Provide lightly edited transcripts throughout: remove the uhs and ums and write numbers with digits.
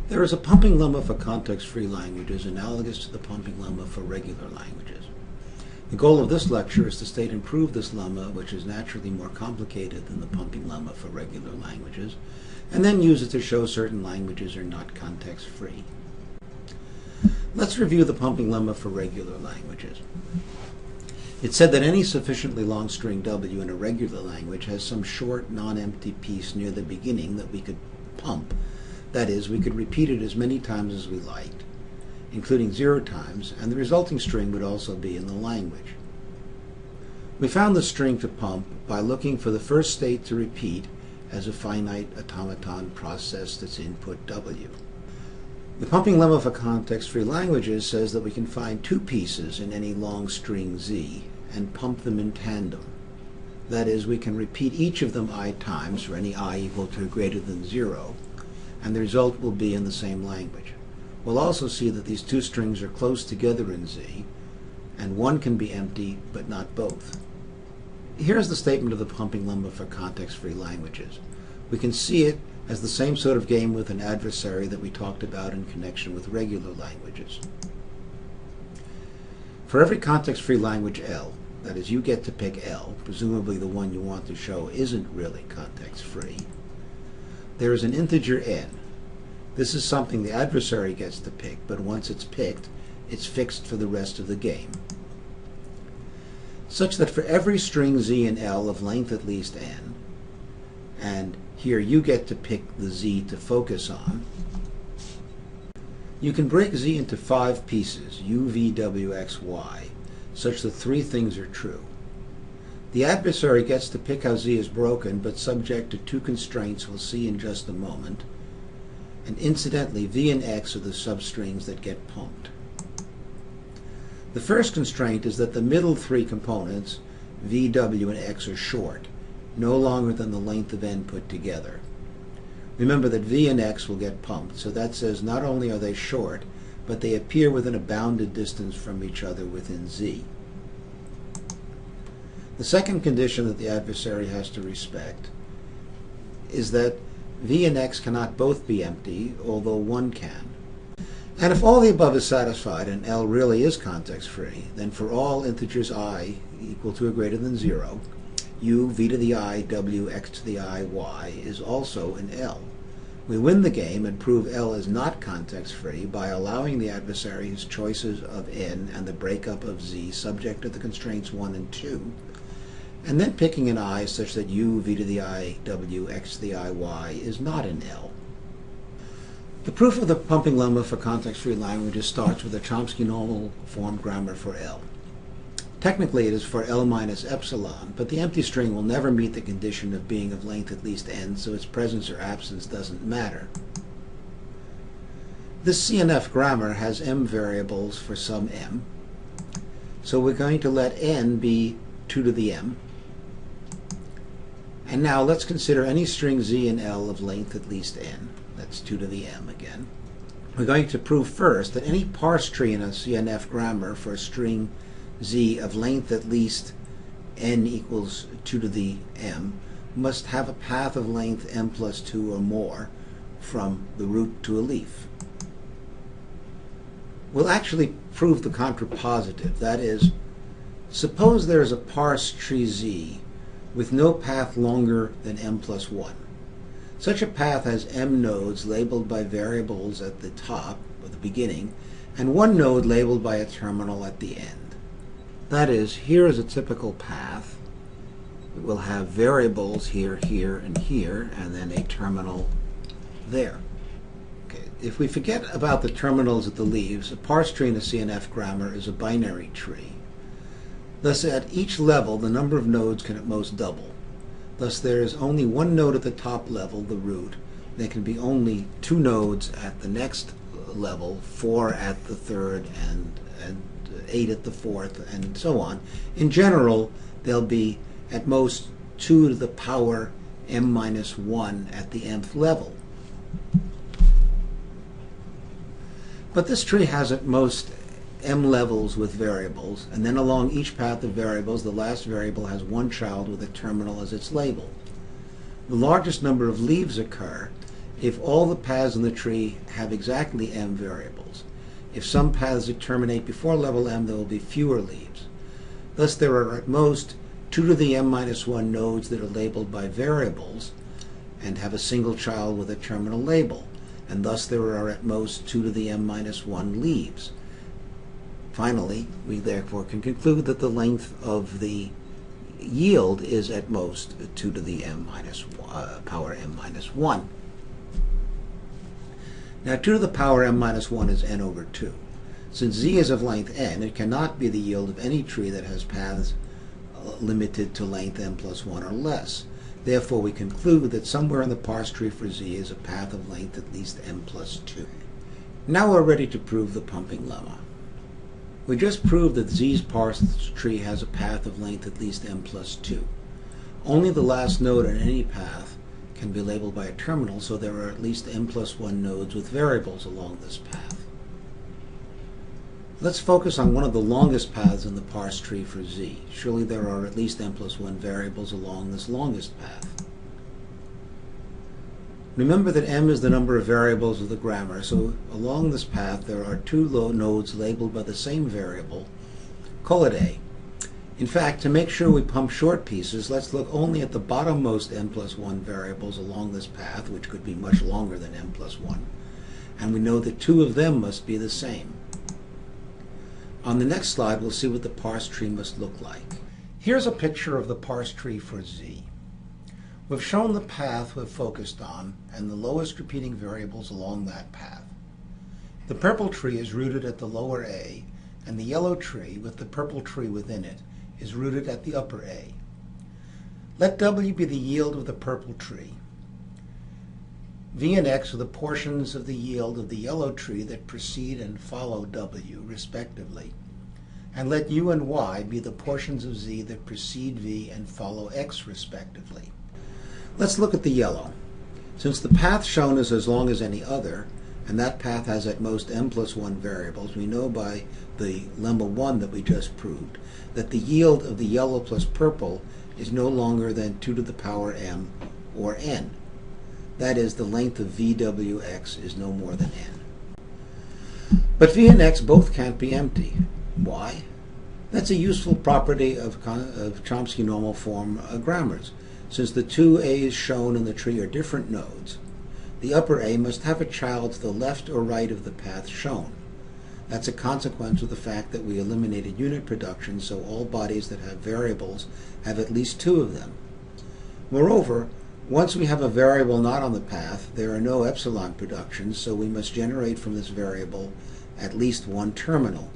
There is a pumping lemma for context-free languages analogous to the pumping lemma for regular languages. The goal of this lecture is to state and prove this lemma, which is naturally more complicated than the pumping lemma for regular languages, and then use it to show certain languages are not context-free. Let's review the pumping lemma for regular languages. It said that any sufficiently long string W in a regular language has some short, non-empty piece near the beginning that we could pump. That is, we could repeat it as many times as we liked, including 0 times, and the resulting string would also be in the language. We found the string to pump by looking for the first state to repeat as a finite automaton process that's input W. The pumping lemma for context-free languages says that we can find 2 pieces in any long string Z and pump them in tandem. That is, we can repeat each of them I times for any I equal to or greater than 0, and the result will be in the same language. We'll also see that these 2 strings are close together in Z, and one can be empty, but not both. Here's the statement of the pumping lemma for context-free languages. We can see it as the same sort of game with an adversary that we talked about in connection with regular languages. For every context-free language L, that is, you get to pick L, presumably the one you want to show isn't really context-free, there is an integer n. This is something the adversary gets to pick, but once it's picked, it's fixed for the rest of the game. Such that for every string Z in L of length at least n, and here you get to pick the Z to focus on, you can break Z into 5 pieces, U, V, W, X, Y, such that 3 things are true. The adversary gets to pick how Z is broken, but subject to 2 constraints we'll see in just a moment. And incidentally, V and X are the substrings that get pumped. The first constraint is that the middle 3 components, V, W, and X, are short, no longer than the length of n put together. Remember that V and X will get pumped, so that says not only are they short, but they appear within a bounded distance from each other within Z. The second condition that the adversary has to respect is that V and X cannot both be empty, although one can. And if all the above is satisfied and L really is context-free, then for all integers I equal to or greater than 0, U, V to the I, W, X to the I, Y is also in L. We win the game and prove L is not context-free by allowing the adversary his choices of n and the breakup of Z subject to the constraints 1 and 2, and then picking an I such that U, V to the I, W, X to the I, Y is not in L. The proof of the pumping lemma for context-free languages starts with a Chomsky normal form grammar for L. Technically it is for L minus epsilon, but the empty string will never meet the condition of being of length at least n, so its presence or absence doesn't matter. This CNF grammar has m variables for some m, so we're going to let n be 2 to the m. And now let's consider any string Z in L of length at least n. That's 2 to the m again. We're going to prove first that any parse tree in a CNF grammar for a string Z of length at least n equals 2 to the m must have a path of length m plus 2 or more from the root to a leaf. We'll actually prove the contrapositive. That is, suppose there is a parse tree Z with no path longer than m plus 1. Such a path has m nodes labeled by variables at the top, or the beginning, and 1 node labeled by a terminal at the end. That is, here is a typical path. It will have variables here, here, and here, and then a terminal there. Okay. If we forget about the terminals at the leaves, a parse tree in a CNF grammar is a binary tree. Thus, at each level, the number of nodes can at most double. Thus, there is only 1 node at the top level, the root. There can be only 2 nodes at the next level, 4 at the third, and 8 at the fourth, and so on. In general, there'll be at most 2 to the power m minus 1 at the nth level. But this tree has at most m levels with variables, and then along each path of variables, the last variable has 1 child with a terminal as its label. The largest number of leaves occur if all the paths in the tree have exactly m variables. If some paths terminate before level m, there will be fewer leaves. Thus, there are at most 2 to the m-1 nodes that are labeled by variables and have a single child with a terminal label, and thus there are at most 2 to the m-1 leaves. Finally, we therefore can conclude that the length of the yield is at most 2 to the power m-1. Now 2 to the power m-1 is n over 2. Since z is of length n, it cannot be the yield of any tree that has paths limited to length m plus 1 or less. Therefore, we conclude that somewhere in the parse tree for z is a path of length at least m plus 2. Now we're ready to prove the pumping lemma. We just proved that z's parse tree has a path of length at least m plus 2. Only the last node in any path can be labeled by a terminal, so there are at least m plus 1 nodes with variables along this path. Let's focus on one of the longest paths in the parse tree for z. Surely there are at least m plus 1 variables along this longest path. Remember that m is the number of variables of the grammar, so along this path there are 2 nodes labeled by the same variable. Call it a. In fact, to make sure we pump short pieces, let's look only at the bottommost m plus 1 variables along this path, which could be much longer than m plus 1. And we know that 2 of them must be the same. On the next slide, we'll see what the parse tree must look like. Here's a picture of the parse tree for z. We've shown the path we've focused on and the lowest repeating variables along that path. The purple tree is rooted at the lower a, and the yellow tree, with the purple tree within it, is rooted at the upper a. Let w be the yield of the purple tree. V and x are the portions of the yield of the yellow tree that precede and follow w, respectively. And let u and y be the portions of z that precede v and follow x, respectively. Let's look at the yellow. Since the path shown is as long as any other, and that path has at most m plus 1 variables, we know by the lemma 1 that we just proved that the yield of the yellow plus purple is no longer than 2 to the power m, or n. That is, the length of vwx is no more than n. But v and x both can't be empty. Why? That's a useful property of Chomsky normal form grammars. Since the 2 a's shown in the tree are different nodes, the upper a must have a child to the left or right of the path shown. That's a consequence of the fact that we eliminated unit production, so all bodies that have variables have at least 2 of them. Moreover, once we have a variable not on the path, there are no epsilon productions, so we must generate from this variable at least 1 terminal.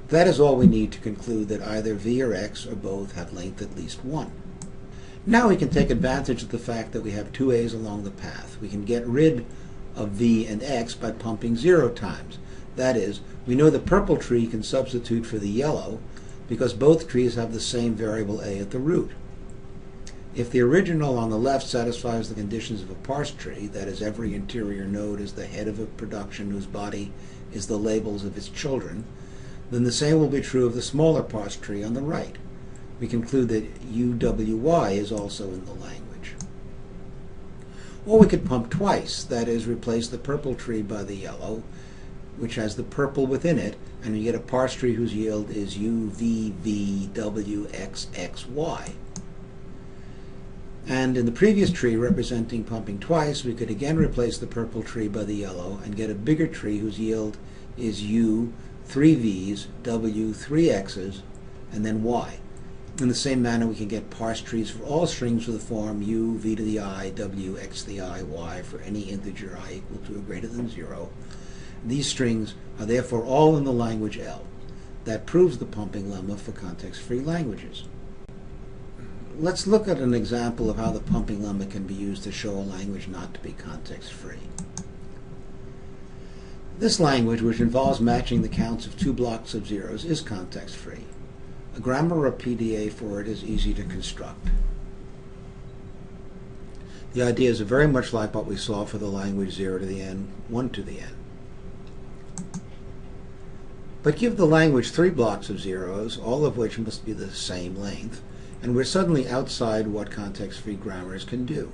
That is all we need to conclude that either v or x or both have length at least 1. Now we can take advantage of the fact that we have 2 a's along the path. We can get rid of v and x by pumping 0 times. That is, we know the purple tree can substitute for the yellow because both trees have the same variable a at the root. If the original on the left satisfies the conditions of a parse tree, that is, every interior node is the head of a production whose body is the labels of its children, then the same will be true of the smaller parse tree on the right. We conclude that uwy is also in the language. Or we could pump twice, that is, replace the purple tree by the yellow, which has the purple within it, and we get a parse tree whose yield is uvvwxxy. And in the previous tree, representing pumping twice, we could again replace the purple tree by the yellow and get a bigger tree whose yield is u 3 v's, w 3 x's, and then y. In the same manner, we can get parse trees for all strings with the form u v to the I, w x to the I, y for any integer I equal to or greater than 0. These strings are therefore all in the language L. That proves the pumping lemma for context-free languages. Let's look at an example of how the pumping lemma can be used to show a language not to be context-free. This language, which involves matching the counts of 2 blocks of zeros, is context-free. A grammar or PDA for it is easy to construct. The ideas are very much like what we saw for the language 0 to the n, 1 to the n. But give the language 3 blocks of zeros, all of which must be the same length, and we're suddenly outside what context-free grammars can do.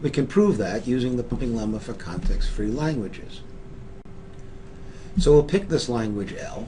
We can prove that using the pumping lemma for context-free languages. So we'll pick this language L,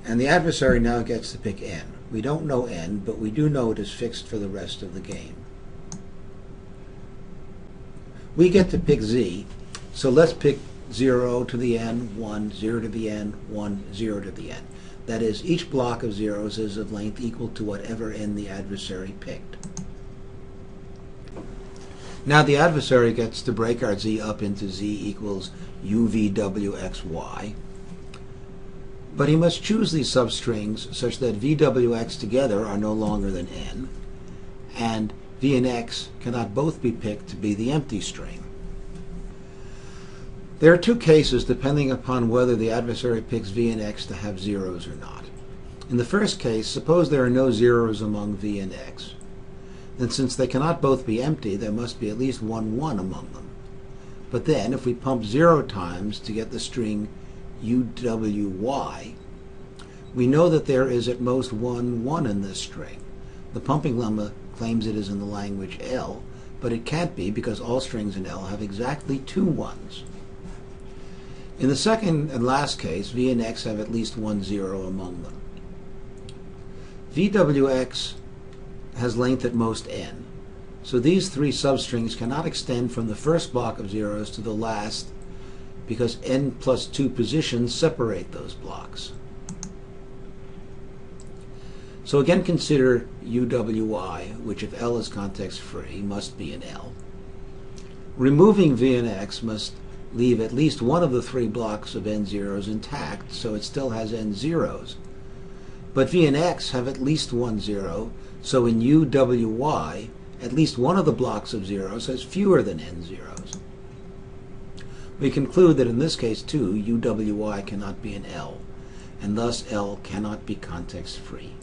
and the adversary now gets to pick N. We don't know N, but we do know it is fixed for the rest of the game. We get to pick Z, so let's pick 0 to the N, 1, 0 to the N, 1, 0 to the N. That is, each block of zeros is of length equal to whatever N the adversary picked. Now the adversary gets to break our Z up into Z equals UVWXY, but he must choose these substrings such that VWX together are no longer than N, and V and X cannot both be picked to be the empty string. There are two cases depending upon whether the adversary picks V and X to have zeros or not. In the first case, suppose there are no zeros among V and X. Then since they cannot both be empty, there must be at least one 1 among them. But then, if we pump 0 times to get the string UWY, we know that there is at most one 1 in this string. The pumping lemma claims it is in the language L, but it can't be because all strings in L have exactly 2 1s. In the second and last case, V and X have at least one 0 among them. VWX has length at most N, so these three substrings cannot extend from the first block of zeros to the last because N plus 2 positions separate those blocks. So again consider UWY, which if L is context-free must be in L. Removing V and X must leave at least one of the 3 blocks of N zeros intact, so it still has N zeros. But V and X have at least one 0, so in UWY, at least one of the blocks of zeros has fewer than N zeros. We conclude that in this case too, UWY cannot be in L, and thus L cannot be context-free.